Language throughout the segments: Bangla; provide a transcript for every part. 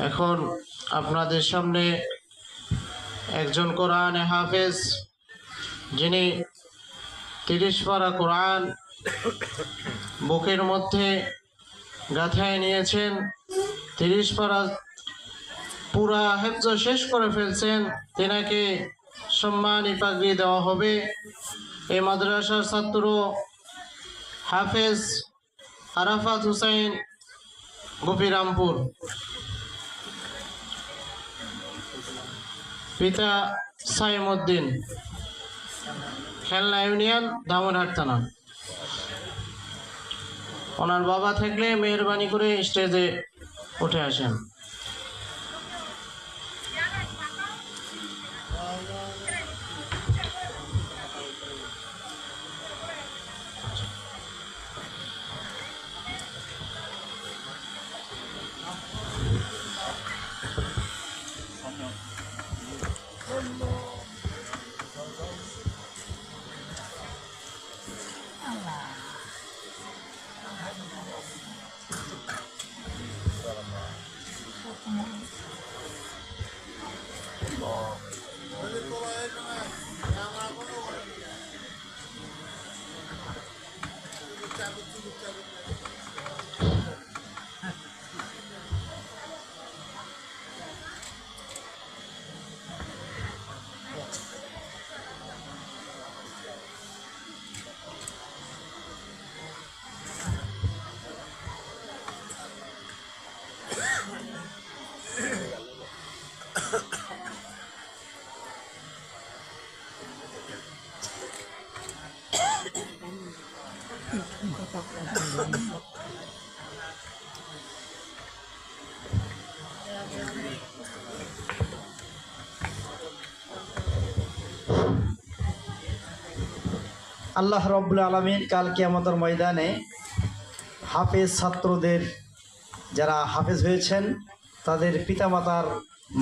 এখন আপনাদের সামনে একজন কোরআনে হাফেজ, যিনি 30 পারা কোরআন বুকের মধ্যে গাঁথায় নিয়েছেন, 30 পারা পুরা হেফজ শেষ করে ফেলছেন। তেনাকে সম্মানী পাগড়ি দেওয়া হবে। এই মাদ্রাসার ছাত্র হাফেজ আরাফাত হুসাইন, গোপীরামপুর। পিতা সাইমউদ্দিন, খেলনা ইউনিয়ন, দামনহাট থানা। ওনার বাবা থাকলে মেহরবানি করে স্টেজে উঠে আসেন। আল্লাহ রব্বুল আলামিন কাল কিয়ামতের ময়দানে হাফেজ ছাত্রদের, যারা হাফেজ হয়েছেন তাদের পিতামাতার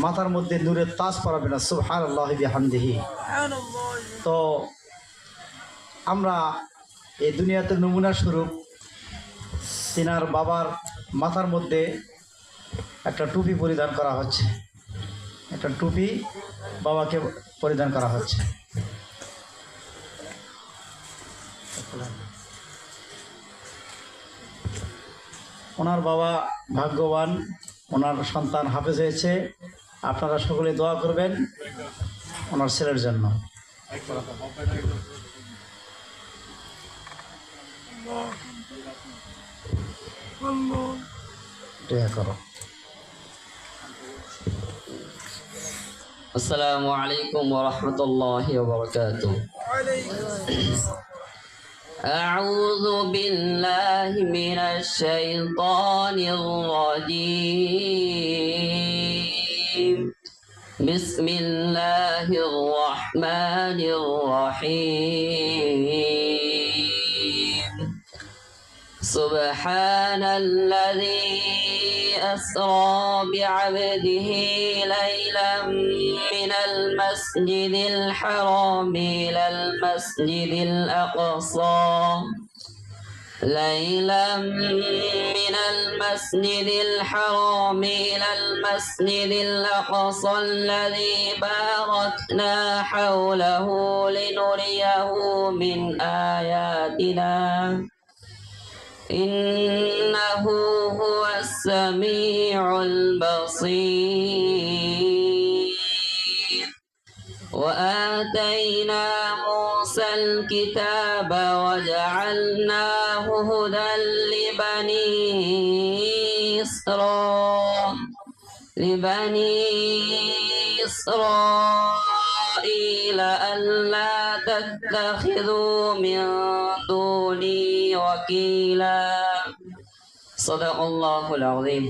মাথার মধ্যে নূরের তাজ পরাবেন। সুবহানাল্লাহি বিহামদিহি। তো আমরা এই দুনিয়াতে নমুনা স্বরূপ তিনার বাবার মাথার মধ্যে একটা টুপি পরিধান করা হচ্ছে, একটা টুপি বাবাকে পরিধান করা হচ্ছে। ওনার বাবা ভাগ্যবান, ওনার সন্তান হাফেজ হয়েছে। আপনারা সকলে দোয়া করবেন ওনার ছেলের জন্য। দোয়া করো। আসসালামু আলাইকুম ওয়া রাহমাতুল্লাহি ওয়া বারাকাতুহু। أعوذ بالله من الشيطان الرجيم. بسم الله الرحمن الرحيم. سبحان الذي أسرى بعبده ليلا من المسجد الحرام إلى المسجد الأقصى ليلا من المسجد الحرام إلى المسجد الأقصى الذي باركنا حوله لنريه من آياتنا إنه هو السميع البصير. وآتينا موسى الكتاب وجعلناه هدى لبني إسرائيل ألا تتخذوا من دوني وكيلا. صدق الله العظيم.